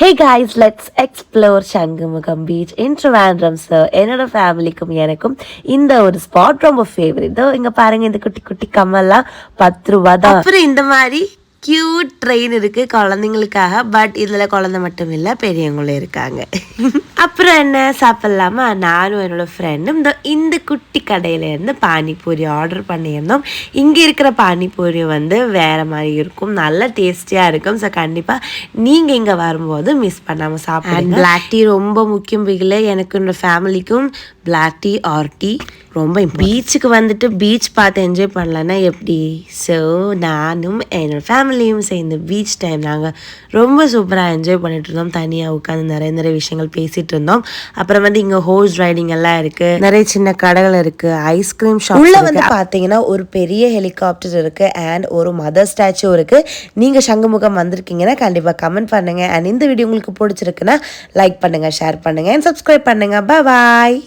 Hey guys, let's explore Shangamugam Beach in Trivandrum, sir. என்னோட ஃபேமிலிக்கும் எனக்கும் இந்த ஒரு ஸ்பாட் ரொம்ப ஃபேவரட். இதோ இங்க பாருங்க, இந்த குட்டி குட்டி கம்மல்லாம் 10 ரூபா தான். அப்புறம் இந்த மாதிரி கியூட் ட்ரெயின் இருக்குது குழந்தைங்களுக்காக. பட் இதில் குழந்தை மட்டும் இல்லை, பெரியவங்களும் இருக்காங்க. அப்புறம் என்ன சாப்பிட்லாமா? நானும் என்னோடய ஃப்ரெண்டும் இந்த குட்டி கடையிலேருந்து பானிபூரி ஆர்டர் பண்ணியிருந்தோம். இங்கே இருக்கிற பானிபூரி வேறு மாதிரி இருக்கும், நல்ல டேஸ்டியாக இருக்கும். ஸோ கண்டிப்பாக நீங்கள் இங்கே வரும்போது மிஸ் பண்ணாமல் சாப்பிடுங்க. பிளாக் டீ ரொம்ப முக்கியம் பிகில், எனக்கு என்னோடய ஃபேமிலிக்கும் பிளாக் டீ ஆர் டீ ரொம்ப. பீச்சுக்கு பீச் பார்த்து என்ஜாய் பண்ணலன்னா எப்படி? ஸோ நானும் என்னோடய ஃபேமிலியும் சேர்ந்து பீச் டைம் நாங்கள் ரொம்ப சூப்பராக என்ஜாய் பண்ணிட்டு இருந்தோம். தனியாக உட்காந்து நிறைய விஷயங்கள் பேசிகிட்டு இருந்தோம். அப்புறம் இங்கே ஹோர்ஸ் ரைடிங் எல்லாம் இருக்குது, நிறைய சின்ன கடைகள் இருக்குது, ஐஸ்கிரீம் ஷாப் உள்ள பார்த்தீங்கன்னா ஒரு பெரிய ஹெலிகாப்டர் இருக்குது அண்ட் ஒரு மதர் ஸ்டாச்சு இருக்குது. நீங்கள் சங்குமுகம் வந்திருக்கீங்கன்னா கண்டிப்பாக கமெண்ட் பண்ணுங்கள். அண்ட் இந்த வீடியோ உங்களுக்கு பிடிச்சிருக்குன்னா லைக் பண்ணுங்கள், ஷேர் பண்ணுங்கள் அண்ட் சப்ஸ்கிரைப் பண்ணுங்கள். பாய்.